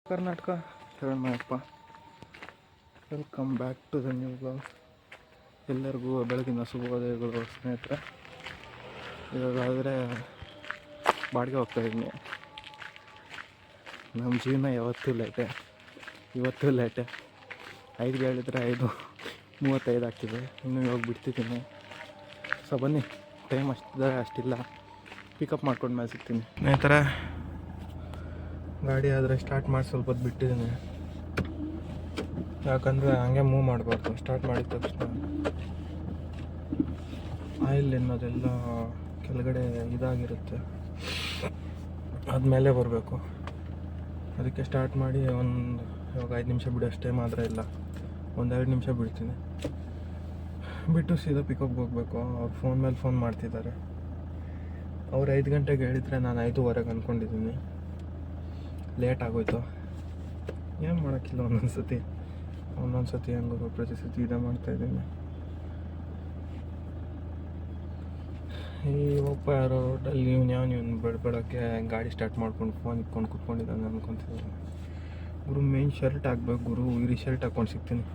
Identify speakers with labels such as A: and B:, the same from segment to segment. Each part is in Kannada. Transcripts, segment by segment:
A: ಕರ್ನಾಟಕ ಶರಣಮಯ್ಯಪ್ಪ. Welcome back to the new blog. ಎಲ್ಲರಿಗೂ ಬೆಳಗಿನ ಶುಭೋದಯಗಳು ಸ್ನೇಹಿತರೆ. ಇವಾಗಾದರೆ ಬಾಡಿಗೆ ಹೋಗ್ತಾಯಿದ್ದೀನಿ. ನಮ್ಮ ಜೀವನ ಯಾವತ್ತೂ ಲೇಟೆ, ಇವತ್ತು ಲೇಟೆ. 5 ಹೇಳಿದ್ರೆ 5:35 ಆಗ್ತಿದೆ. ಇನ್ನೂ ಇವಾಗ ಬಿಡ್ತಿದ್ದೀನಿ. ಸೊ ಬನ್ನಿ, ಟೈಮ್ ಅಷ್ಟಿಲ್ಲ, ಪಿಕಪ್ ಮಾಡ್ಕೊಂಡು ಮೇಲೆ ಸಿಗ್ತೀನಿ ಸ್ನೇಹಿತರೆ. ಗಾಡಿ ಆದರೆ ಸ್ಟಾರ್ಟ್ ಮಾಡಿ ಸ್ವಲ್ಪ ಹೊತ್ತು ಬಿಟ್ಟಿದ್ದೀನಿ, ಯಾಕಂದರೆ ಹಂಗೆ ಮೂವ್ ಮಾಡಬಾರ್ದು. ಸ್ಟಾರ್ಟ್ ಮಾಡಿದ ತಕ್ಷಣ ಆಯಿಲ್ ಎನ್ನೋದೆಲ್ಲ ಕೆಳಗಡೆ ಇದಾಗಿರುತ್ತೆ, ಆದಮೇಲೆ ಬರಬೇಕು. ಅದಕ್ಕೆ ಸ್ಟಾರ್ಟ್ ಮಾಡಿ ಇವಾಗ 5 ನಿಮಿಷ ಬಿಡೋಷ್ಟು ಟೈಮ್ ಆದರೆ ಇಲ್ಲ, 1-2 ನಿಮಿಷ ಬಿಡ್ತೀನಿ. ಬಿಟ್ಟು ಸೀದಾ ಪಿಕಪ್ಗೆ ಹೋಗಬೇಕು. ಅವ್ರು ಫೋನ್ ಮೇಲೆ ಫೋನ್ ಮಾಡ್ತಿದ್ದಾರೆ. ಅವ್ರು 5 ಗಂಟೆಗೆ ಹೇಳಿದರೆ ನಾನು 5:15 ಅಂದ್ಕೊಂಡಿದ್ದೀನಿ. ಲೇಟ್ ಆಗೋಯ್ತು, ಏನು ಮಾಡೋಕ್ಕಿಲ್ಲ. ಒಂದೊಂದು ಸತಿ ಹೆಂಗೋ ಪ್ರತಿ ಸತಿ ಇದೇ ಮಾಡ್ತಾಯಿದ್ದೀನಿ. ಈ ಒಬ್ಬ ಯಾರೋ ರೋಡಲ್ಲಿ ಇವನು ಬೆಳಗ್ಗೆ ಗಾಡಿ ಸ್ಟಾರ್ಟ್ ಮಾಡ್ಕೊಂಡು ಫೋನ್ ಇಟ್ಕೊಂಡು ಕೂತ್ಕೊಂಡಿದ್ದಾನೆ ಅಂದ್ಕೊತಿದ್ದೀನಿ. ಗುರು ಮೇನ್ ಶರ್ಟ್ ಹಾಕ್ಬೇಕು ಗುರು, ಈ ಶರ್ಟ್ ಹಾಕ್ಕೊಂಡು ಸಿಗ್ತೀನಿ.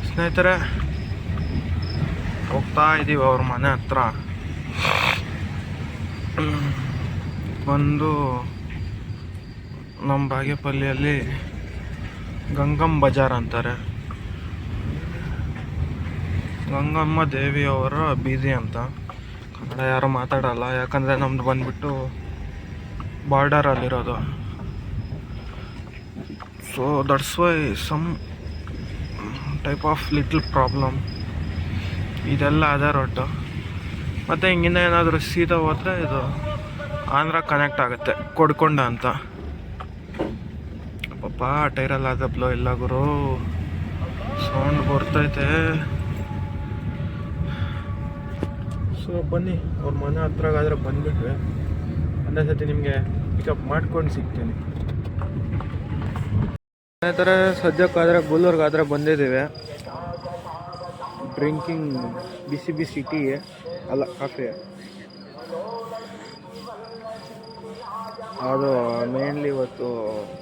A: ಸ್ನೇಹಿತರೆ, ಹೋಗ್ತಾ ಇದ್ದೀವಿ ಅವ್ರ ಮನೆ ಹತ್ರ. ಒಂದು ನಮ್ಮ ಬಾಗೇಪಲ್ಲಿಯಲ್ಲಿ ಗಂಗಮ್ಮ ಬಜಾರ್ ಅಂತಾರೆ. ಗಂಗಮ್ಮ ದೇವಿಯವರ ಬೀದಿ ಅಂತ. ಕನ್ನಡ ಯಾರು ಮಾತಾಡಲ್ಲ, ಯಾಕಂದರೆ ನಮ್ದು ಬಂದುಬಿಟ್ಟು ಬಾರ್ಡರಲ್ಲಿರೋದು. So that's why some type of little problem. ಇದೆಲ್ಲ ಅದೇ ರೋಟು. ಮತ್ತು ಹಿಂಗಿಂದ ಏನಾದರೂ ಸೀದಾ ಹೋದರೆ ಇದು ಆಂಧ್ರ ಕನೆಕ್ಟ್ ಆಗುತ್ತೆ, ಕೊಡ್ಕೊಂಡ ಅಂತ. ಪಾಪ ಟೈರಲ್ಲಿ ಆದಪ್ಲೋ ಇಲ್ಲ ಗುರು, ಸೌಂಡ್ ಬರ್ತೈತೆ. ಸೊ ಬನ್ನಿ, ಅವ್ರ ಮನೆ ಹತ್ರಗಾದರೆ ಬಂದುಬಿಟ್ರೆ ಒಂದೇ ಸತಿ ನಿಮಗೆ ಪಿಕಪ್ ಮಾಡ್ಕೊಂಡು ಸಿಗ್ತೀನಿ. ಅದೇ ಥರ ಸದ್ಯಕ್ಕಾದರೆ ಗುಲ್ಲೂರ್ಗಾದರೆ ಬಂದಿದ್ದೀವಿ. ಡ್ರಿಂಕಿಂಗ್ ಬಿಸಿ ಟೀ ಅಲ್ಲ, ಕಾಫಿ. ಅದು ಮೇನ್ಲಿ ಇವತ್ತು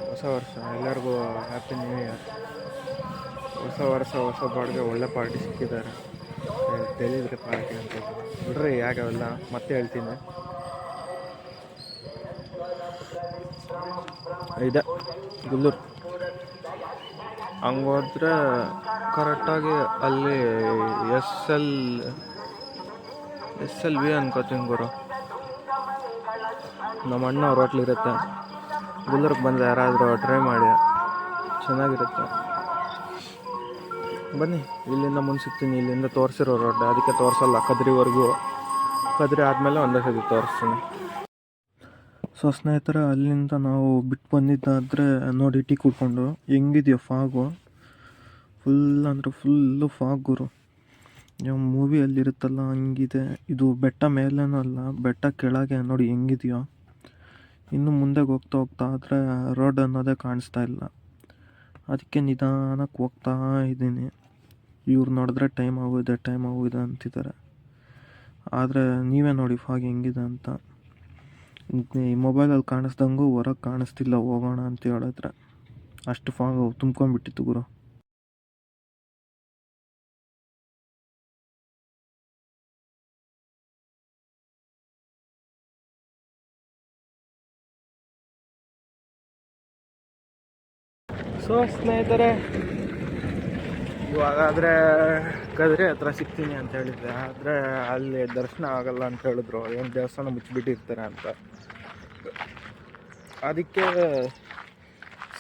A: ಹೊಸ ವರ್ಷ. ಎಲ್ಲರಿಗೂ ಹ್ಯಾಪಿ ನ್ಯೂ ಇಯರ್. ಹೊಸ ವರ್ಷ ಹೊಸ ಬಾಡಿಗೆ ಒಳ್ಳೆ ಪಾರ್ಟಿ ಸಿಕ್ಕಿದ್ದಾರೆ. ತಿಳಿದ್ರೆ ಪಾರ್ಟಿ ಅಂತ ಬಿಡ್ರಿ, ಯಾಕವೆಲ್ಲ ಮತ್ತೆ ಹೇಳ್ತೀನಿ. ಇದೆ ಗುಲ್ಲೂರು. ಹಂಗೋದ್ರೆ ಕರೆಕ್ಟಾಗಿ ಅಲ್ಲಿ SLV ಅನ್ಕೋತೀನಿ ಗುರು. ನಮ್ಮ ಅಣ್ಣ ಅವ್ರ ಹೋಟ್ಲಿರುತ್ತೆ. ಗುಲ್ಲೂರಿಗೆ ಬಂದರೆ ಯಾರಾದರೂ ಟ್ರೈ ಮಾಡಿ, ಚೆನ್ನಾಗಿರುತ್ತೆ. ಬನ್ನಿ, ಇಲ್ಲಿಂದ ಮುಂದೆ ಸಿಗ್ತೀನಿ. ಇಲ್ಲಿಂದ ತೋರಿಸಿರೋ ರೋಡ್, ಅದಕ್ಕೆ ತೋರಿಸಲ್ಲ ಕದ್ರಿವರೆಗೂ. ಕದ್ರಿ ಆದಮೇಲೆ ಒಂದೇ ಸತಿ ತೋರಿಸ್ತೀನಿ. ಸೊ ಸ್ನೇಹಿತರೆ, ಅಲ್ಲಿಂದ ನಾವು ಬಿಟ್ಟು ಬಂದಿದ್ದಾದರೆ ನೋಡಿ, ಟೀ ಕುಡ್ಕೊಂಡು ಹೆಂಗಿದೆಯೋ ಫಾಗು. ಫುಲ್ ಅಂದರೆ ಫುಲ್ಲು ಫಾಗ್ ಗುರು. ಯಾವ ಮೂವಿಯಲ್ಲಿರುತ್ತಲ್ಲ ಹಂಗಿದೆ. ಇದು ಬೆಟ್ಟ ಮೇಲೇನೂ ಅಲ್ಲ, ಬೆಟ್ಟ ಕೆಳಗೆ ನೋಡಿ ಹೆಂಗಿದೆಯೋ. ಇನ್ನು ಮುಂದೆ ಹೋಗ್ತಾ ಆದರೆ ರೋಡ್ ಅನ್ನೋದೇ ಕಾಣಿಸ್ತಾ ಇಲ್ಲ. ಅದಕ್ಕೆ ನಿಧಾನಕ್ಕೆ ಹೋಗ್ತಾ ಇದ್ದೀನಿ. ಇವ್ರು ನೋಡಿದ್ರೆ ಟೈಮ್ ಆಗೋಗಿದೆ ಅಂತಿದ್ದಾರೆ. ಆದರೆ ನೀವೇ ನೋಡಿ ಫಾಗ್ ಹೆಂಗಿದೆ ಅಂತ. ಈ ಮೊಬೈಲಲ್ಲಿ ಕಾಣಿಸ್ದಂಗೂ ಹೊರಗೆ ಕಾಣಿಸ್ತಿಲ್ಲ ಹೋಗೋಣ ಅಂತ ಹೇಳಿದ್ರೆ. ಅಷ್ಟು ಫಾಗ್ ತುಂಬ್ಕೊಂಡ್ಬಿಟ್ಟಿತ್ತು ಗುರು. ಸೊ ಸ್ನೇಹಿತರೆ, ಇವಾಗಾದರೆ ಕದ್ರಿ ಹತ್ರ ಸಿಗ್ತೀನಿ ಅಂತ ಹೇಳಿದ್ದೆ. ಆದರೆ ಅಲ್ಲಿ ದರ್ಶನ ಆಗಲ್ಲ ಅಂತ ಹೇಳಿದ್ರು. ಏನು ದೇವಸ್ಥಾನ ಮುಚ್ಚಿಬಿಟ್ಟಿರ್ತಾರೆ ಅಂತ. ಅದಕ್ಕೆ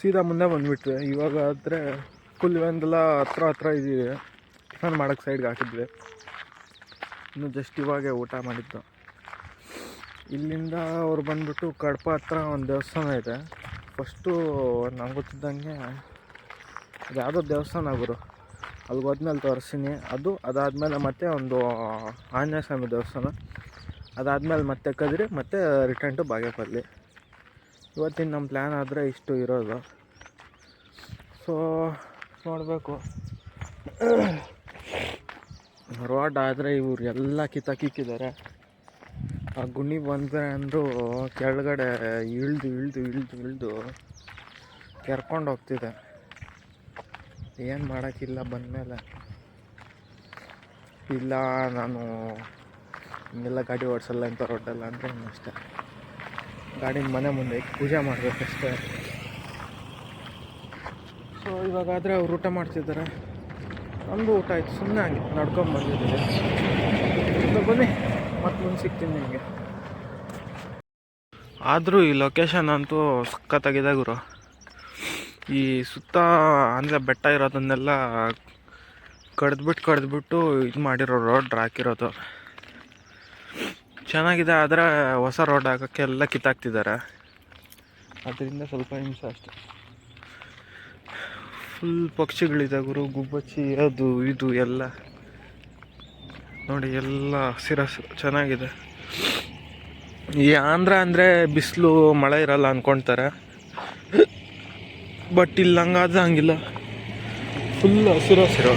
A: ಸೀದಾ ಮುಂದೆ ಬಂದುಬಿಟ್ವಿ. ಇವಾಗಾದರೆ ಕುಲ್ವೆಂದಲ ಹತ್ರ ಇದ್ದೀವಿ. ಟಿಫನ್ ಮಾಡೋಕ್ಕೆ ಸೈಡ್ಗೆ ಹಾಕಿದ್ವಿ. ಇನ್ನು ಜಸ್ಟ್ ಇವಾಗೆ ಊಟ ಮಾಡಿದ್ದು. ಇಲ್ಲಿಂದ ಅವ್ರು ಬಂದುಬಿಟ್ಟು ಕಡಪ ಹತ್ರ ಒಂದು ದೇವಸ್ಥಾನ ಇದೆ. ಫಸ್ಟು ನಂಗೆ ಗೊತ್ತಿದ್ದಂಗೆ ಅದು ಯಾವುದೋ ದೇವಸ್ಥಾನ ಗುರು, ಅಲ್ಲಿಗೆ ಹೋದ್ಮೇಲೆ ತೋರಿಸ್ತೀನಿ. ಅದಾದಮೇಲೆ ಮತ್ತೆ ಒಂದು ಆಂಜನೇಯ ಸ್ವಾಮಿ ದೇವಸ್ಥಾನ, ಅದಾದಮೇಲೆ ಮತ್ತೆ ಕದ್ರಿ, ಮತ್ತೆ ರಿಟರ್ನ್ ಟು ಬಾಗೇಪಲ್ಲಿ. ಇವತ್ತಿನ ನಮ್ಮ ಪ್ಲ್ಯಾನ್ ಆದರೆ ಇಷ್ಟು ಇರೋದು. ಸೊ ನೋಡಬೇಕು. ರೋಡ್ ಆದರೆ ಇವ್ರು ಎಲ್ಲ ಕಿತ್ತಾಕಿಕ್ಕಿದ್ದಾರೆ. ಆ ಗುಣಿ ಬಂದರೆ ಅಂದರೂ ಕೆಳಗಡೆ ಇಳಿದು ಕೆರ್ಕೊಂಡು ಹೋಗ್ತಿದೆ. ಏನು ಮಾಡೋಕ್ಕಿಲ್ಲ ಬಂದಮೇಲೆ. ಇಲ್ಲ ನಾನು ಹಿಂಗೆಲ್ಲ ಗಾಡಿ ಓಡಿಸಲ್ಲ ಇಂಥ ರೋಡಲ್ಲ ಅಂದರೆ ಇನ್ನಷ್ಟೇ ಗಾಡಿನ ಮನೆ ಮುಂದೆ ಪೂಜೆ ಮಾಡಬೇಕಷ್ಟೇ. ಸೊ ಇವಾಗಾದರೆ ಅವ್ರು ಊಟ ಮಾಡ್ತಿದ್ದಾರೆ, ನಮ್ಮದು ಊಟ ಆಯಿತು. ಸುಮ್ಮನೆ ಹಂಗೆ ನಡ್ಕೊಂಡು ಬಂದಿದ್ದೀವಿ. ಬನ್ನಿ ಮತ್ತೆ ಮುಂದೆ ಸಿಗ್ತೀನಿ ನಿಮಗೆ. ಆದರೂ ಈ ಲೊಕೇಶನ್ ಅಂತೂ ಸಖತ್ತಾಗಿದೆ ಗುರು. ಈ ಸುತ್ತ ಅಂದರೆ ಬೆಟ್ಟ ಇರೋದನ್ನೆಲ್ಲ ಕಡ್ದ್ಬಿಟ್ಟು ಇದು ಮಾಡಿರೋ ರೋಡ್ ಹಾಕಿರೋದು ಚೆನ್ನಾಗಿದೆ. ಆದರೆ ಹೊಸ ರೋಡ್ ಹಾಕೋಕ್ಕೆ ಎಲ್ಲ ಕಿತ್ತಾಕ್ತಿದ್ದಾರೆ, ಅದರಿಂದ ಸ್ವಲ್ಪ ಹಿಂಸೆ ಅಷ್ಟೆ. ಫುಲ್ ಪಕ್ಷಿಗಳಿದೆ ಗುರು, ಗುಬ್ಬಚ್ಚಿ ಅದು ಇದು ಎಲ್ಲ ನೋಡಿ, ಎಲ್ಲ ಹಸಿರಸು ಚೆನ್ನಾಗಿದೆ. ಈ ಆಂಧ್ರ ಅಂದರೆ ಬಿಸಿಲು ಮಳೆ ಇರಲ್ಲ ಅಂದ್ಕೊಳ್ತಾರೆ, ಬಟ್ ಇಲ್ಲಿ ಹಂಗಾದ್ರೆ ಹಂಗಿಲ್ಲ, ಫುಲ್ ಹಸಿರು.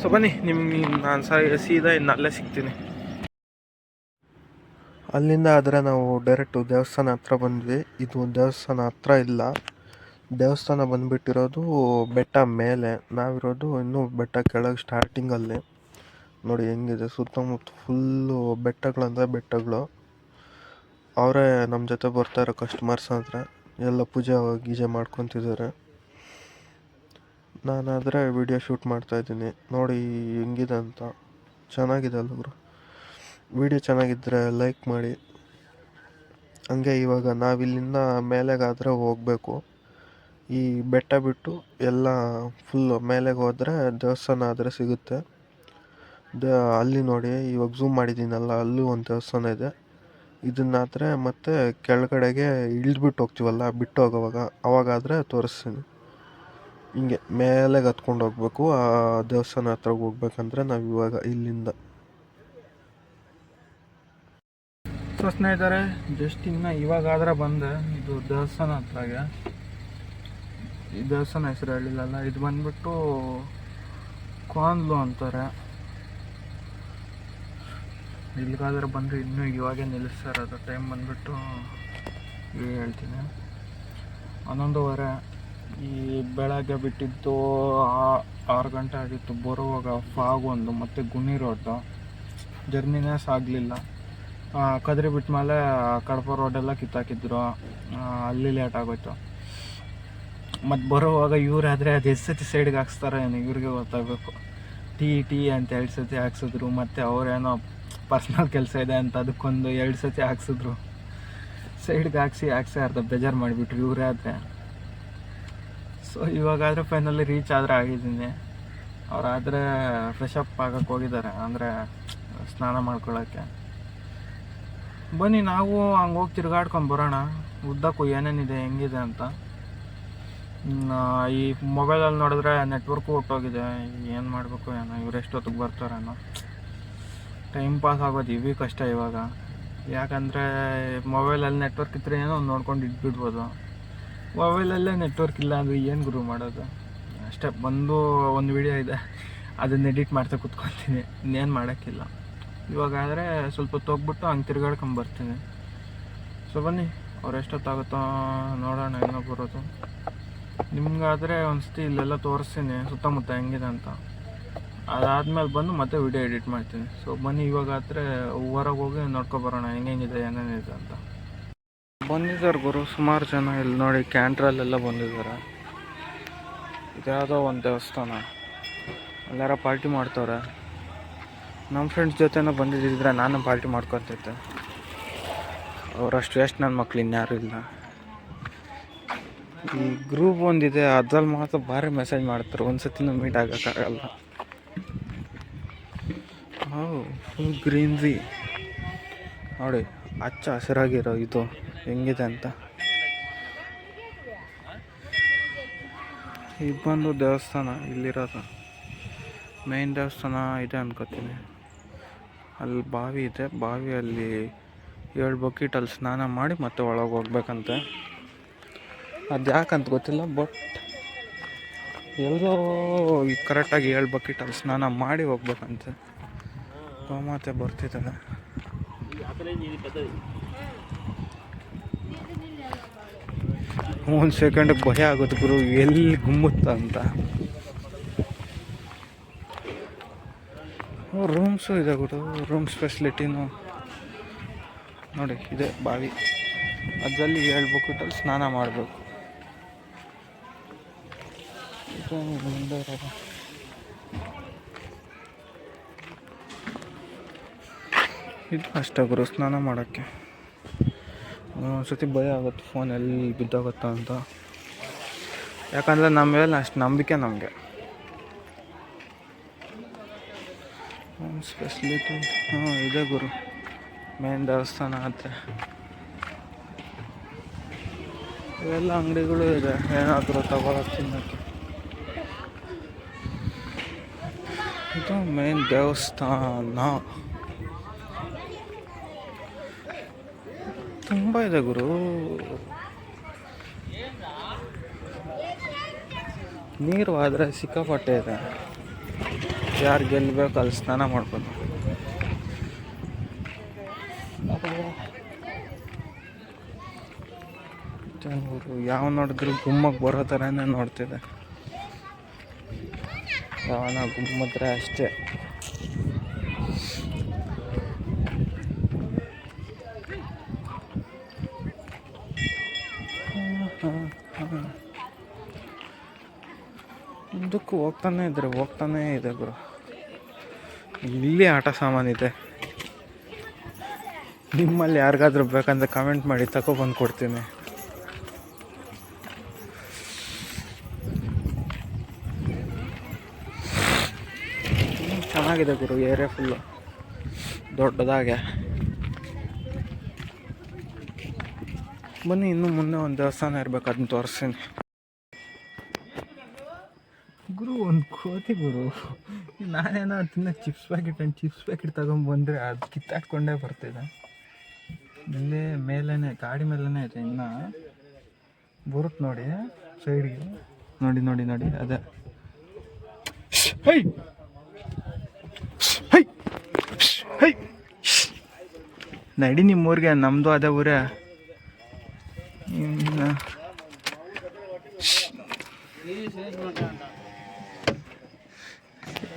A: ಸೊ ಬನ್ನಿ ನಿಮ್ಗೆ ನಾನು ಸೀದಾ ಇನ್ನು ಅಲ್ಲೇ ಸಿಗ್ತೀನಿ. ಅಲ್ಲಿಂದ ಆದರೆ ನಾವು ಡೈರೆಕ್ಟು ದೇವಸ್ಥಾನ ಹತ್ರ ಬಂದ್ವಿ. ಇದು ದೇವಸ್ಥಾನ ಹತ್ರ ಇಲ್ಲ, ದೇವಸ್ಥಾನ ಬಂದುಬಿಟ್ಟಿರೋದು ಬೆಟ್ಟ ಮೇಲೆ, ನಾವಿರೋದು ಇನ್ನೂ ಬೆಟ್ಟ ಕೆಳಗೆ ಸ್ಟಾರ್ಟಿಂಗಲ್ಲಿ. ನೋಡಿ ಹೆಂಗಿದೆ ಸುತ್ತಮುತ್ತ ಫುಲ್ಲು ಬೆಟ್ಟಗಳಂದರೆ ಬೆಟ್ಟಗಳು. ಅವರೇ ನಮ್ಮ ಜೊತೆ ಬರ್ತಾಯಿರೋ ಕಸ್ಟಮರ್ಸ್ ಅಂದರೆ ಎಲ್ಲ ಪೂಜೆ ಗೀಜೆ ಮಾಡ್ಕೊತಿದ್ದಾರೆ. ನಾನಾದರೆ ವಿಡಿಯೋ ಶೂಟ್ ಮಾಡ್ತಾಯಿದ್ದೀನಿ. ನೋಡಿ ಹೆಂಗಿದೆ ಅಂತ, ಚೆನ್ನಾಗಿದೆ ಅಲ್ಲ ಗುರು. ವಿಡಿಯೋ ಚೆನ್ನಾಗಿದ್ದರೆ ಲೈಕ್ ಮಾಡಿ. ಹಂಗೆ ಇವಾಗ ನಾವಿಲ್ಲಿಂದ ಮೇಲೆಗಾದರೆ ಹೋಗಬೇಕು. ಈ ಬೆಟ್ಟ ಬಿಟ್ಟು ಎಲ್ಲ ಫುಲ್ಲು ಮೇಲೆಗೆ ಹೋದರೆ ದೇವಸ್ಥಾನ ಆದರೆ ಸಿಗುತ್ತೆ. ಅಲ್ಲಿ ನೋಡಿ ಇವಾಗ ಝೂಮ್ ಮಾಡಿದ್ದೀನಲ್ಲ, ಅಲ್ಲೂ ಒಂದು ದೇವಸ್ಥಾನ ಇದೆ. ಇದನ್ನಾದರೆ ಮತ್ತೆ ಕೆಳಗಡೆಗೆ ಇಳಿದ್ಬಿಟ್ಟು ಹೋಗ್ತೀವಲ್ಲ, ಬಿಟ್ಟು ಹೋಗೋವಾಗ ಅವಾಗಾದರೆ ತೋರಿಸ್ತೀನಿ. ಹಿಂಗೆ ಮೇಲೆಗೆ ಹತ್ಕೊಂಡು ಹೋಗ್ಬೇಕು. ಆ ದೇವಸ್ಥಾನ ಹತ್ರ ಹೋಗ್ಬೇಕಂದ್ರೆ ನಾವು ಇವಾಗ ಇಲ್ಲಿಂದ. ಸೊ ಸ್ನೇಹಿತರೆ, ಜಸ್ಟ್ ಇನ್ನು ಇವಾಗಾದರೆ ಬಂದೆ ಇದು ದೇವಸ್ಥಾನ ಹತ್ರಗೆ. ಈ ದೇವಸ್ಥಾನ ಹೆಸರು ಹೇಳಿಲ್ಲಲ್ಲ, ಇದು ಬಂದ್ಬಿಟ್ಟು ಕೋನ್ಲು ಅಂತಾರೆ. ಇಲ್ಲಿಗಾದ್ರೆ ಬಂದರೆ ಇನ್ನೂ ಇವಾಗೇ ನಿಲ್ಲಿಸ್ತಾರದು. ಟೈಮ್ ಬಂದುಬಿಟ್ಟು ಹೇಳ್ತೀನಿ 11:15. ಈ ಬೆಳಗ್ಗೆ ಬಿಟ್ಟಿದ್ದು 6 ಗಂಟೆ ಆಗಿತ್ತು. ಬರುವಾಗ ಫಾಗ್ ಒಂದು ಮತ್ತು ಗುಣಿ ರೋಡು, ಜರ್ನಿನೇ ಸಾಗಲಿಲ್ಲ. ಕದ್ರಿ ಬಿಟ್ಟ ಮೇಲೆ ಕಡಪ ರೋಡೆಲ್ಲ ಕಿತ್ತಾಕಿದ್ರು, ಅಲ್ಲಿ ಲೇಟ್ ಆಗೋಯ್ತು. ಮತ್ತು ಬರೋವಾಗ ಇವರಾದರೆ ಅದು ಎಷ್ಟು ಸತಿ ಸೈಡ್ಗೆ ಹಾಕ್ಸ್ತಾರೆ ಏನೋ ಇವ್ರಿಗೆ ಗೊತ್ತಾಗಬೇಕು. ಟೀ ಅಂತ 2 ಸತಿ ಹಾಕ್ಸಿದ್ರು, ಮತ್ತು ಅವರೇನೋ ಪರ್ಸ್ನಲ್ ಕೆಲಸ ಇದೆ ಅಂತ ಅದಕ್ಕೊಂದು 2 ಸತಿ ಹಾಕ್ಸಿದ್ರು. ಸೈಡ್ಗೆ ಹಾಕ್ಸಿ ಅರ್ಧ ಬೇಜಾರು ಮಾಡಿಬಿಟ್ರು ಇವರೇ ಆದರೆ. ಸೊ ಇವಾಗಾದರೆ ಫೈನಲಿ ರೀಚ್ ಆದರೆ ಆಗಿದ್ದೀನಿ. ಅವರಾದರೆ ಫ್ರೆಶ್ ಅಪ್ ಆಗೋಕ್ಕೆ ಹೋಗಿದ್ದಾರೆ, ಅಂದರೆ ಸ್ನಾನ ಮಾಡ್ಕೊಳ್ಳೋಕ್ಕೆ. ಬನ್ನಿ ನಾವು ಹಂಗೆ ಹೋಗಿ ತಿರ್ಗಾಡ್ಕೊಂಡು ಬರೋಣ, ಉದ್ದಕ್ಕೂ ಏನೇನಿದೆ ಹೆಂಗಿದೆ ಅಂತ. ಈ ಮೊಬೈಲಲ್ಲಿ ನೋಡಿದ್ರೆ ನೆಟ್ವರ್ಕು ಹೊಟ್ಟೋಗಿದೆ, ಏನು ಮಾಡಬೇಕು ಏನೋ, ಇವ್ರು ಎಷ್ಟೊತ್ತಿಗೆ ಬರ್ತಾರೇನೋ. ಟೈಮ್ ಪಾಸ್ ಆಗೋದು ಇವೇ ಕಷ್ಟ ಇವಾಗ. ಯಾಕಂದರೆ ಮೊಬೈಲಲ್ಲಿ ನೆಟ್ವರ್ಕ್ ಇದ್ದರೆ ಏನೋ ಒಂದು ನೋಡ್ಕೊಂಡು ಇಟ್ಬಿಡ್ಬೋದು. ಮೊಬೈಲಲ್ಲೇ ನೆಟ್ವರ್ಕ್ ಇಲ್ಲ ಅಂದರೆ ಏನು ಗುರು ಮಾಡೋದು. ಅಷ್ಟೇ, ಬಂದು ಒಂದು ವಿಡಿಯೋ ಇದೆ, ಅದನ್ನು ಎಡಿಟ್ ಮಾಡ್ತಾ ಕೂತ್ಕೊತೀನಿ, ಇನ್ನೇನು ಮಾಡೋಕ್ಕಿಲ್ಲ. ಇವಾಗಾದರೆ ಸ್ವಲ್ಪ ಹೋಗ್ಬಿಟ್ಟು ಹಂಗೆ ತಿರ್ಗಾಡ್ಕೊಂಬರ್ತೀನಿ. ಸೊ ಬನ್ನಿ, ಅವ್ರು ಎಷ್ಟೊತ್ತಾಗುತ್ತೋ ನೋಡೋಣ ಏನೋ ಬರೋದು. ನಿಮ್ಗಾದರೆ ಒಂದ್ಸತಿ ಇಲ್ಲೆಲ್ಲ ತೋರಿಸ್ತೀನಿ ಸುತ್ತಮುತ್ತ ಹೆಂಗಿದೆ ಅಂತ. ಅದಾದಮೇಲೆ ಬಂದು ಮತ್ತೆ ವಿಡಿಯೋ ಎಡಿಟ್ ಮಾಡ್ತೀನಿ. ಸೊ ಬನ್ನಿ, ಇವಾಗಾದರೆ ಹೊರಗೆ ಹೋಗಿ ನೋಡ್ಕೊಬರೋಣ ಹೆಂಗಿದೆ ಏನೇನಿದೆ ಅಂತ. ಬಂದಿದ್ದಾರೆ ಗುರು ಸುಮಾರು ಜನ. ಇಲ್ಲಿ ನೋಡಿ ಕ್ಯಾಂಟ್ರಲ್ಲೆಲ್ಲ ಬಂದಿದ್ದಾರೆ. ಇದ್ಯಾವುದೋ ಒಂದು ದೇವಸ್ಥಾನ, ಎಲ್ಲಾರ ಪಾರ್ಟಿ ಮಾಡ್ತವ್ರೆ. ನಮ್ಮ ಫ್ರೆಂಡ್ಸ್ ಜೊತೆನೂ ಬಂದಿದ್ದಿದ್ರೆ ನಾನು ಪಾರ್ಟಿ ಮಾಡ್ಕೊತಿದ್ದೆ. ಅವರಷ್ಟು ಎಷ್ಟು ನನ್ನ ಮಕ್ಳು ಇನ್ಯಾರು ಇಲ್ಲ. ಈ ಗ್ರೂಪ್ ಒಂದಿದೆ, ಅದ್ರಲ್ಲಿ ಮಾತ್ರ ಭಾರಿ ಮೆಸೇಜ್ ಮಾಡ್ತಾರೆ, ಒಂದು ಸತಿನೂ ಮೀಟ್ ಆಗೋಕ್ಕಾಗಲ್ಲ. ಫುಲ್ ಗ್ರೀನ್ರಿ ನೋಡಿ, ಹಚ್ಚ ಹಸಿರಾಗಿರೋ ಇದು ಹೆಂಗಿದೆ ಅಂತ. ಇದು ಬಂದು ದೇವಸ್ಥಾನ, ಇಲ್ಲಿರೋದು ಮೇನ್ ದೇವಸ್ಥಾನ ಇದೆ ಅನ್ಕೋತೀನಿ. ಅಲ್ಲಿ ಬಾವಿ ಇದೆ, ಬಾವಿಯಲ್ಲಿ 7 ಬಕೆಟಲ್ಲಿ ಸ್ನಾನ ಮಾಡಿ ಮತ್ತೆ ಒಳಗೆ ಹೋಗ್ಬೇಕಂತೆ. ಅದು ಯಾಕಂತ ಗೊತ್ತಿಲ್ಲ, ಬಟ್ ಎಲ್ಲೋ ಕರೆಕ್ಟಾಗಿ 7 ಬಕೆಟಲ್ಲಿ ಸ್ನಾನ ಮಾಡಿ ಹೋಗ್ಬೇಕಂತೆ. ಗೋಮಾತೆ ಬರ್ತಿದ್ದಾಳೆ. ಒಂದು ಸೆಕೆಂಡಿಗೆ ಭಯ ಆಗುತ್ತೆ ಗುರು, ಎಲ್ಲಿ ಗುಮ್ಮುತ್ತ ಅಂತ. ರೂಮ್ಸು ಇದೆ ಗುರು, ರೂಮ್ಸ್ ಫೆಸಿಲಿಟಿನೂ ನೋಡಿ ಇದೆ. ಬಾವಿ ಅದರಲ್ಲಿ ಹೇಳ್ಬಿಟ್ಟು ಸ್ನಾನ ಮಾಡಬೇಕು. ಮುಂದೆ ಇರೋದು ಇದು ಅಷ್ಟೇ ಗುರು, ಸ್ನಾನ ಮಾಡೋಕ್ಕೆ. ಒಂದ್ಸತಿ ಭಯ ಆಗುತ್ತೆ ಫೋನ್ ಎಲ್ಲಿ ಬಿದ್ದೋಗುತ್ತಾ ಅಂತ, ಯಾಕಂದರೆ ನಮ್ಮ ಮೇಲೆ ಅಷ್ಟು ನಂಬಿಕೆ ನಮಗೆ. ಫೆಸಿಲಿಟಿ ಇದೆ ಗುರು, ಮೇನ್ ದೇವಸ್ಥಾನ ಹತ್ರ ಇವೆಲ್ಲ ಅಂಗಡಿಗಳು ಇದೆ, ಏನಾದರೂ ತಗೊಳಕ್ಕೆ ತಿನ್ನೋಕ್ಕೆ. ಇದು ಮೇನ್ ದೇವಸ್ಥಾನ, ತುಂಬ ಇದೆ ಗುರು. ನೀರು ಆದರೆ ಸಿಕ್ಕಾಪಟ್ಟೆ ಇದೆ, ಯಾರು ಗೆಲ್ಲಬೇಕು ಅಲ್ಲಿ ಸ್ನಾನ ಮಾಡ್ಬೋದು. ಗುರು ಯಾವ ನೋಡಿದ್ರು ಗುಮ್ಮಕ್ಕೆ ಬರೋ ಥರನೇ ನೋಡ್ತಿದೆ, ಯಾವನ ಗುಮ್ಮದ್ರೆ ಅಷ್ಟೇ. ಇದಕ್ಕೂ ಹೋಗ್ತಾನೇ ಇದೆ ಗುರು. ಇಲ್ಲಿ ಆಟ ಸಾಮಾನಿದೆ, ನಿಮ್ಮಲ್ಲಿ ಯಾರಿಗಾದ್ರೂ ಬೇಕಂದ್ರೆ ಕಮೆಂಟ್ ಮಾಡಿ, ತಗೊಬಂದು ಕೊಡ್ತೀನಿ. ಚೆನ್ನಾಗಿದೆ ಗುರು, ಏರಿಯಾ ಫುಲ್ಲು ದೊಡ್ಡದಾಗೆ. ಬನ್ನಿ, ಇನ್ನು ಮುಂದೆ ಒಂದು ದೇವಸ್ಥಾನ ಇರಬೇಕು, ಅದನ್ನ ತೋರಿಸ್ತೀನಿ ಗುರು. ಒಂದು ಕೋತಿ ಗುರು, ನಾನೇನೋ ತಿನ್ನೋಕೆ ಚಿಪ್ಸ್ ಪ್ಯಾಕೆಟ್ ತಗೊಂಡ್ಬಂದರೆ ಅದು ಕಿತ್ತಾಡ್ಕೊಂಡೇ ಬರ್ತಿದೆ. ಇಲ್ಲೇ ಮೇಲೇ ಗಾಡಿ ಮೇಲೇ ಇದೆ, ಇನ್ನು ಬರುತ್ತೆ ನೋಡಿ ಸೈಡ್ಗೆ. ನೋಡಿ ಅದೇ. ನಡಿ ನಿಮ್ಮೂರಿಗೆ, ನಮ್ಮದು ಅದೇ ಊರೇ.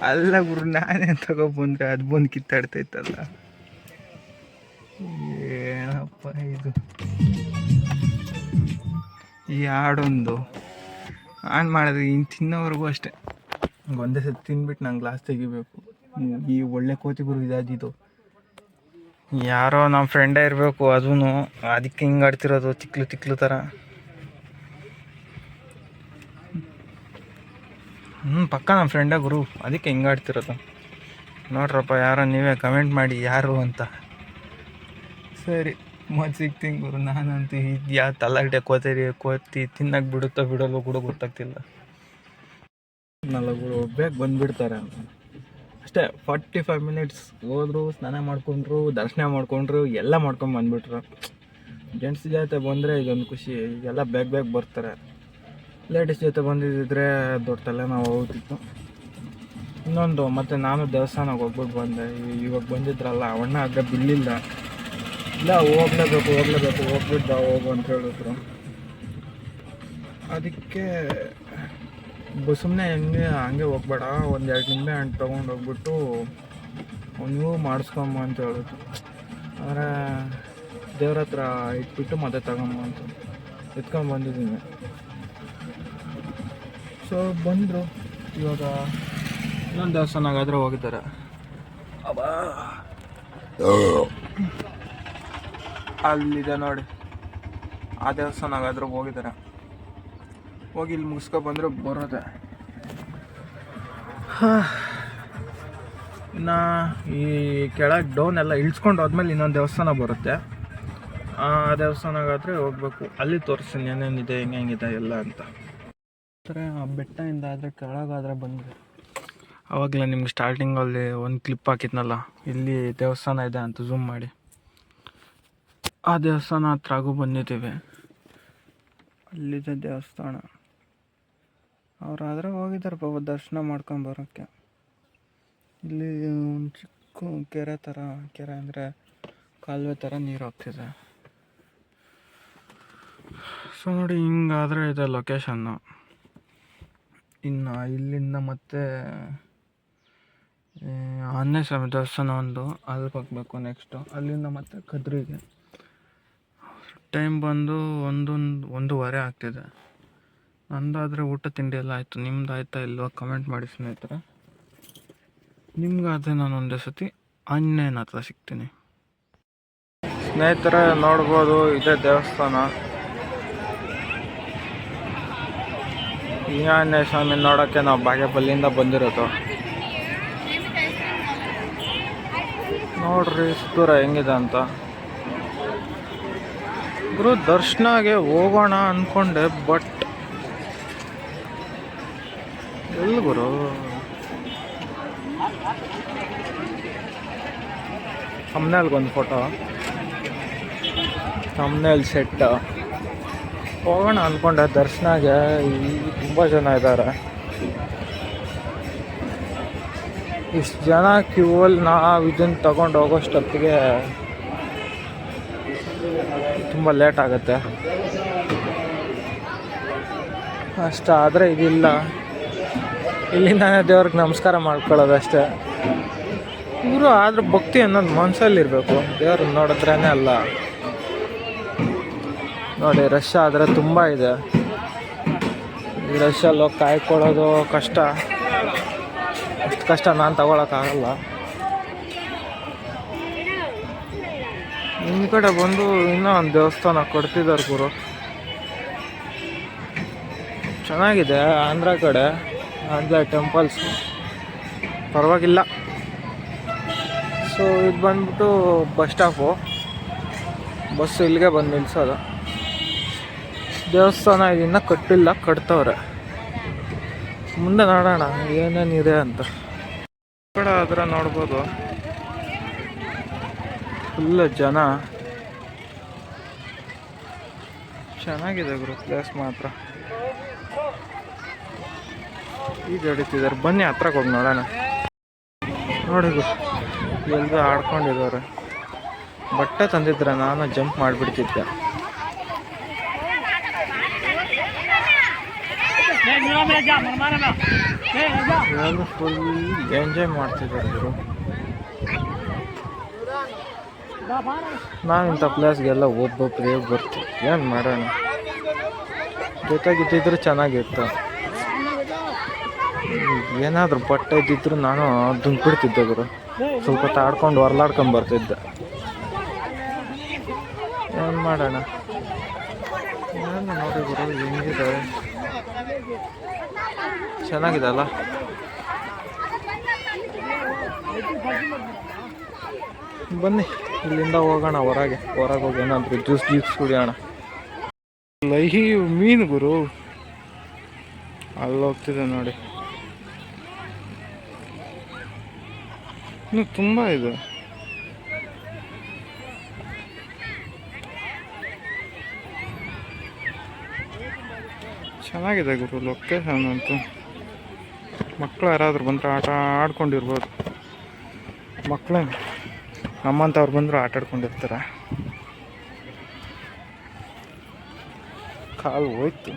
A: ಅಲ್ಲ ಗುರು, ನಾನೇ ತಗೊಬಂದ್ರೆ ಅದು ಬಂದು ಕಿತ್ತಾಡ್ತೈತಲ್ಲ, ಏನಪ್ಪ ಇದು. ಈ ಹಾಡೊಂದು ಆನ್ ಮಾಡಿದ್ರೆ ಇನ್ನು ತಿನ್ನೋವರೆಗೂ ಅಷ್ಟೇ, ಒಂದೇ ಸತಿ ತಿನ್ಬಿಟ್ಟು ನಂಗೆ ಗ್ಲಾಸ್ ತೆಗಿಬೇಕು. ಈ ಒಳ್ಳೆ ಕೋತಿ ಗುರು ಇದಾದಿದ್ದು, ಯಾರೋ ನಮ್ಮ ಫ್ರೆಂಡೇ ಇರಬೇಕು, ಅದೂ ಅದಕ್ಕೆ ಹಿಂಗೆ ಆಡ್ತಿರೋದು ತಿಕ್ಲು ಥರ. ಪಕ್ಕ ನಮ್ಮ ಫ್ರೆಂಡೇ ಗುರು, ಅದಕ್ಕೆ ಹಿಂಗೆ ಆಡ್ತಿರೋದು. ನೋಡ್ರಪ್ಪ, ಯಾರೋ ನೀವೇ ಕಮೆಂಟ್ ಮಾಡಿ ಯಾರು ಅಂತ. ಸರಿ, ಮತ್ತೆ ಸಿಗ್ತೀನಿ ಗುರು. ನಾನಂತೂ ಇದು ಯಾವ ತಲಾಟೆ ಕೋತಿ ತಿನ್ನಕ್ಕೆ ಬಿಡುತ್ತೋ ಬಿಡೋಲ್ಲೋ ಕೂಡ ಗೊತ್ತಾಗ್ತಿಲ್ಲ. ನಲ್ಲಗಳು ಬೇಗ ಬಂದುಬಿಡ್ತಾರೆ ಅಷ್ಟೇ. 45 ಮಿನಿಟ್ಸ್ ಹೋದ್ರು, ಸ್ನಾನ ಮಾಡ್ಕೊಂಡ್ರು, ದರ್ಶನ ಮಾಡ್ಕೊಂಡ್ರು, ಎಲ್ಲ ಮಾಡ್ಕೊಂಡು ಬಂದುಬಿಟ್ರು. ಜೆಂಟ್ಸ್ ಜೊತೆ ಬಂದರೆ ಇದೊಂದು ಖುಷಿ, ಎಲ್ಲ ಬೇಗ ಬರ್ತಾರೆ. ಲೇಡೀಸ್ ಜೊತೆ ಬಂದಿದ್ದರೆ ದೊಡ್ಡ ತಲೆನೋವು ಹೋಗ್ತಿತ್ತು. ಇನ್ನೊಂದು, ಮತ್ತು ನಾನು ದೇವಸ್ಥಾನಕ್ಕೆ ಹೋಗ್ಬಿಟ್ಟು ಬಂದೆ. ಇವಾಗ ಬಂದಿದ್ರಲ್ಲ, ಅವಣ್ಣ ಆದರೆ ಬಿಲ್ಲಿಲ್ಲ. ಇಲ್ಲ, ಹೋಗ್ಲೇಬೇಕು ಹೋಗ್ಬಿಟ್ಟು ಹೋಗು ಅಂತ ಹೇಳಿದ್ರು. ಅದಕ್ಕೆ ಸುಮ್ಮನೆ ಹಂಗೆ ಹೋಗ್ಬೇಡ, ಒಂದು 2 ನಿಂಬೆ ಹಣ್ಣು ತೊಗೊಂಡು ಹೋಗ್ಬಿಟ್ಟು ನೀವು ಮಾಡಿಸ್ಕೊಂಬ ಅಂತ ಹೇಳಿದ್ರು. ಆದರೆ ದೇವ್ರ ಹತ್ರ ಇಟ್ಬಿಟ್ಟು ಮತ್ತೆ ತಗೊಂಬ ಅಂತ ಎತ್ಕೊಂಡು ಬಂದಿದ್ದೀನಿ. ಸೊ ಬಂದರು. ಇವಾಗ ಇನ್ನೊಂದು ದೇವಸ್ಥಾನಗಾದ್ರೆ ಹೋಗಿದ್ದಾರೆ. ಅಲ್ಲಿದೆ ನೋಡಿ, ಆ ದೇವಸ್ಥಾನಗಾದ್ರೂ ಹೋಗಿದ್ದಾರೆ. ಹೋಗಿ ಇಲ್ಲಿ ಮುಗಿಸ್ಕೊಬಂದ್ರೆ ಬರೋದೆ. ಇನ್ನು ಈ ಕೆಳಗೆ ಡೌನ್ ಎಲ್ಲ ಇಳಿಸ್ಕೊಂಡು ಹೋದ್ಮೇಲೆ ಇನ್ನೊಂದು ದೇವಸ್ಥಾನ ಬರುತ್ತೆ. ಆ ದೇವಸ್ಥಾನಗಾದರೆ ಹೋಗ್ಬೇಕು. ಅಲ್ಲಿ ತೋರಿಸ್ತೀನಿ ಏನೇನಿದೆ, ಹೆಂಗಿದೆ ಎಲ್ಲ ಅಂತ. ಆ ಬೆಟ್ಟದಿಂದ ಆದರೆ ಕೆಳಗಾದರೆ ಬಂದರೆ ಆವಾಗಲೇ ನಿಮ್ಗೆ ಸ್ಟಾರ್ಟಿಂಗಲ್ಲಿ ಒಂದು ಕ್ಲಿಪ್ ಹಾಕಿದ್ನಲ್ಲ, ಇಲ್ಲಿ ದೇವಸ್ಥಾನ ಇದೆ ಅಂತ ಝೂಮ್ ಮಾಡಿ, ಆ ದೇವಸ್ಥಾನ ಹತ್ರಗೂ ಬಂದಿದ್ದೀವಿ. ಅಲ್ಲಿದೆ ದೇವಸ್ಥಾನ. ಅವರಾದರೆ ಹೋಗಿದ್ದಾರೆ ಪಾಪ ದರ್ಶನ ಮಾಡ್ಕೊಂಬರೋಕ್ಕೆ. ಇಲ್ಲಿ ಒಂದು ಚಿಕ್ಕ ಕೆರೆ ಅಂದರೆ ಕಾಲುವೆ ಥರ ನೀರು ಹೋಗ್ತಿದೆ. ಸೊ ನೋಡಿ, ಹಿಂಗಾದರೆ ಇದೆ ಲೊಕೇಶನ್ನು. ಇನ್ನು ಇಲ್ಲಿಂದ ಮತ್ತೆ ಆಂಜನೇಯ ಸ್ವಾಮಿ ದೇವಸ್ಥಾನ ಒಂದು ಅಲ್ಲಿಗೆ ಹೋಗಬೇಕು ನೆಕ್ಸ್ಟು. ಅಲ್ಲಿಂದ ಮತ್ತೆ ಕದ್ರಿಗೆ. ಟೈಮ್ ಬಂದು ಒಂದೂವರೆ ಆಗ್ತಿದೆ. ನಂದಾದರೆ ಊಟ ತಿಂಡಿ ಎಲ್ಲ ಆಯಿತು. ನಿಮ್ದು ಆಯಿತಾ ಇಲ್ವಾ ಕಮೆಂಟ್ ಮಾಡಿ ಸ್ನೇಹಿತರೆ. ನಿಮ್ಗಾದರೆ ನಾನು ಒಂದೇ ಸತಿ ಆಂಜನೇಯನ ಹತ್ರ ಸಿಗ್ತೀನಿ. ಸ್ನೇಹಿತರೆ ನೋಡ್ಬೋದು, ಇದೇ ದೇವಸ್ಥಾನ. ಈ ಆಂಜನೇಯ ಸ್ವಾಮಿ ನೋಡೋಕ್ಕೆ ನಾವು ಬಾಗೇಪಲ್ಲಿಯಿಂದ ಬಂದಿರೋದು. ನೋಡ್ರಿ ಸುತ್ತೂರ ಹೆಂಗಿದೆ ಅಂತ. ಗುರು ದರ್ಶನಗೆ ಹೋಗೋಣ ಅಂದ್ಕೊಂಡೆ, ಬಟ್ ಎಲ್ಲಿ ಗುರು ಥಂಬ್ನೇಲ್ಗೊಂದು ಫೋಟೋ, ಥಂಬ್ನೇಲ್ ಸೆಟ್ ಹೋಗೋಣ ಅಂದ್ಕೊಂಡೆ. ದರ್ಶನಗೆ ತುಂಬ ಜನ ಇದ್ದಾರೆ. ಇಷ್ಟು ಜನ ಕ್ಯೂವಲ್ಲಿ ನಾವು ಇದನ್ನು ತಗೊಂಡು ಹೋಗೋಷ್ಟೊತ್ತಿಗೆ ತುಂಬ ಲೇಟ್ ಆಗುತ್ತೆ. ಅಷ್ಟಾದರೆ ಇದಿಲ್ಲ, ಇಲ್ಲಿಂದಾನೇ ದೇವ್ರಿಗೆ ನಮಸ್ಕಾರ ಮಾಡ್ಕೊಳ್ಳೋದಷ್ಟೇ ಗುರು. ಆದ್ರೆ ಭಕ್ತಿ ಅನ್ನೋದು ಮನಸ್ಸಲ್ಲಿರಬೇಕು, ದೇವ್ರನ್ನ ನೋಡಿದ್ರೇ ಅಲ್ಲ. ನೋಡಿ, ರಶ್ ಆದರೆ ತುಂಬ ಇದೆ. ಈ ರಶಲ್ಲಿ ಹೋಗಿ ಕಾಯ್ಕೊಳ್ಳೋದು ಕಷ್ಟ. ಅಷ್ಟು ಕಷ್ಟ ನಾನು ತಗೊಳಕ್ಕಾಗಲ್ಲ. ನಿಮ್ಮ ಕಡೆ ಬಂದು ಇನ್ನೂ ಒಂದು ದೇವಸ್ಥಾನ ಕೊಡ್ತಿದ್ದಾರೆ ಗುರು, ಚೆನ್ನಾಗಿದೆ. ಆಂಧ್ರ ಕಡೆ ಆಂಧ್ರ ಟೆಂಪಲ್ಸ್ ಪರವಾಗಿಲ್ಲ. ಸೊ ಇದು ಬಂದ್ಬಿಟ್ಟು ಬಸ್ ಸ್ಟಾಪು. ಬಸ್ಸು ಇಲ್ಲಿಗೆ ಬಂದು ನಿಲ್ಸೋದು. ದೇವಸ್ಥಾನ ಇದನ್ನು ಕಟ್ಟಿಲ್ಲ, ಕಟ್ತವ್ರೆ. ಮುಂದೆ ನೋಡೋಣ ಏನೇನಿದೆ ಅಂತ. ಈ ಕಡೆ ಆದರೆ ನೋಡ್ಬೋದು ಫುಲ್ ಜನ. ಚೆನ್ನಾಗಿದೆ ಗುರು ಪ್ಲೇಸ್ ಮಾತ್ರ. ಈಗ ಹೊಡಿತಿದ್ದಾರೆ, ಬನ್ನಿ ಹತ್ರಕ್ಕೆ ಹೋಗಿ ನೋಡೋಣ. ನೋಡಿ ಗುರು, ಎಲ್ಲರೂ ಆಡ್ಕೊಂಡಿದ್ದಾರೆ. ಬಟ್ಟೆ ತಂದಿದ್ರೆ ನಾನು ಜಂಪ್ ಮಾಡಿಬಿಡ್ತಿದ್ದೆ. ಎಲ್ಲರೂ ಫುಲ್ ಎಂಜಾಯ್ ಮಾಡ್ತಿದ್ದಾರೆ ಗುರು. ನಾವು ಇಂಥ ಪ್ಲೇಸ್ಗೆಲ್ಲ ಒಬ್ಬೊಬ್ಬರೇ ಬರ್ತೀವಿ, ಏನು ಮಾಡೋಣ. ಜೊತೆಗಿದ್ದಿದ್ರು ಚೆನ್ನಾಗಿತ್ತು. ಏನಾದರೂ ಬಟ್ಟೆ ಇದ್ದಿದ್ರು ನಾನು ದುಂಡ್ಬಿಡ್ತಿದ್ದೆ ಗುರು. ಸ್ವಲ್ಪ ಹೊತ್ತು ಆಡ್ಕೊಂಡು ಹೊರ್ಲಾಡ್ಕೊಂಡು ಬರ್ತಿದ್ದೆ. ಏನು ಮಾಡೋಣ. ಏನು ನೋಡಿ ಗುರು ಹೆಂಗಿದೆ, ಚೆನ್ನಾಗಿದೆ ಅಲ್ಲ. ಬನ್ನಿ ಇಲ್ಲಿಂದ ಹೋಗೋಣ ಹೊರಗೆ ಹೋಗಿ ಏನಾದರೂ ಜ್ಯೂಸ್ ಕುಡಿಯೋಣ. ಲೈವ್ ಮೀನು ಗುರು ಅಲ್ಲಿ ಹೋಗ್ತಿದೆ ನೋಡಿ. ಇನ್ನು ತುಂಬ ಇದೆ. ಚೆನ್ನಾಗಿದೆ ಗುರು ಲೊಕೇಶನ್ ಅಂತೂ. ಮಕ್ಕಳು ಯಾರಾದರೂ ಬಂದರೆ ಆಟ ಆಡ್ಕೊಂಡಿರ್ಬೋದು. ಮಕ್ಕಳೇ ನಮ್ಮಂಥವ್ರು ಬಂದರೂ ಆಟ ಆಡ್ಕೊಂಡಿರ್ತಾರೆ. ಕಾಲು ಹೋಯ್ತು.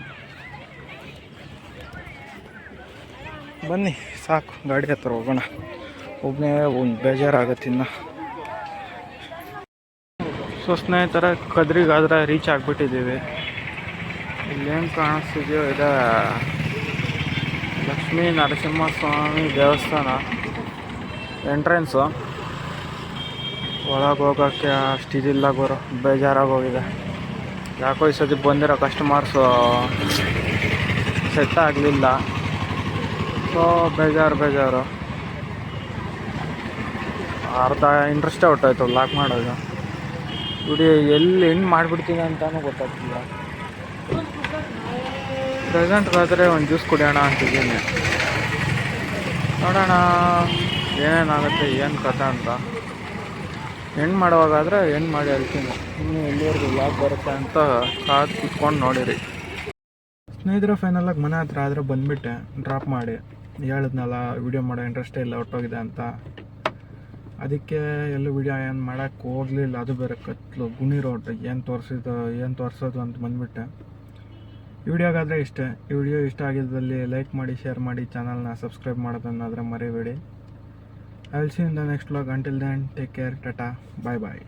A: ಬನ್ನಿ ಸಾಕು, ಗಾಡಿ ಹತ್ರ ಹೋಗೋಣ. ಒಬ್ಬನೇ ಒಂದು ಬೇಜಾರಾಗತ್ತೆ ಇನ್ನು. ಸೊ ಸ್ನೇಹಿತರೆ, ಕದ್ರಿಗಾದ್ರೆ ರೀಚ್ ಆಗಿಬಿಟ್ಟಿದ್ದೀವಿ. ಇಲ್ಲೇನು ಕಾಣಿಸ್ತಿದೆಯೋ ಇದೆ ಲಕ್ಷ್ಮೀ ನರಸಿಂಹಸ್ವಾಮಿ ದೇವಸ್ಥಾನ ಎಂಟ್ರೆನ್ಸು. ಒಳಗೆ ಹೋಗೋಕ್ಕೆ ಅಷ್ಟಿದಿಲ್ಲ ಗುರು, ಬೇಜಾರಾಗೋಗಿದೆ. ಯಾಕೋ ಈ ಸತಿ ಬಂದಿರೋ ಕಸ್ಟಮರ್ಸು ಸೆಟ್ ಆಗಲಿಲ್ಲ. ಸೊ ಬೇಜಾರು. ಅರ್ಧ ಇಂಟ್ರೆಸ್ಟೇ ಹೊಟ್ಟೋಯ್ತು ಲಾಕ್ ಮಾಡೋದು. ವಿಡಿಯೋ ಎಲ್ಲಿ ಎಂಡ್ ಮಾಡಿಬಿಡ್ತೀನಿ ಅಂತಲೂ ಗೊತ್ತಾಗ್ತಿಲ್ಲ. ಪ್ರೆಸೆಂಟ್ಗಾದರೆ ಒಂದು ಜ್ಯೂಸ್ ಕುಡಿಯೋಣ ಅಂತಿದ್ದೀನಿ. ನೋಡೋಣ ಏನೇನಾಗುತ್ತೆ, ಏನು ಕಥೆ ಅಂತ. ಎಂಡ್ ಮಾಡುವಾಗಾದರೆ ಎಂಡ್ ಮಾಡಿ ಹೇಳ್ತೀನಿ. ಇನ್ನು ಎಲ್ಲಿವರೆಗೂ ಲಾಕ್ ಬರುತ್ತೆ ಅಂತ ಕಾದು ಕುತ್ಕೊಂಡು ನೋಡಿರಿ. ಸ್ನೇಹಿತರೆ, ಫೈನಲಾಗಿ ಮನೆ ಹತ್ರ ಆದರೆ ಬಂದುಬಿಟ್ಟೆ ಡ್ರಾಪ್ ಮಾಡಿ. ಹೇಳಿದ್ನಲ್ಲ ವಿಡಿಯೋ ಮಾಡೋ ಇಂಟ್ರೆಸ್ಟೇ ಇಲ್ಲ, ಹೊಟ್ಟೋಗಿದೆ ಅಂತ. ಅದಕ್ಕೆ ಎಲ್ಲೂ ವಿಡಿಯೋ ಏನು ಮಾಡೋಕ್ಕೆ ಹೋಗಲಿಲ್ಲ. ಅದು ಬೇರೆ ಕತ್ಲು ಗುಣಿ ರೋಡ್, ಏನು ತೋರಿಸೋದು ಅಂತ ಬಂದುಬಿಟ್ಟೆ. ವಿಡಿಯೋಗಾದರೆ ಇಷ್ಟ. ಈ ವಿಡಿಯೋ ಇಷ್ಟ ಆಗಿದ್ದಲ್ಲಿ ಲೈಕ್ ಮಾಡಿ, ಶೇರ್ ಮಾಡಿ, ಚಾನಲ್ನ ಸಬ್ಸ್ಕ್ರೈಬ್ ಮಾಡೋದನ್ನಾದರೆ ಮರಿಬೇಡಿ. I will see in the next vlog. Until then take care, tata, bye bye.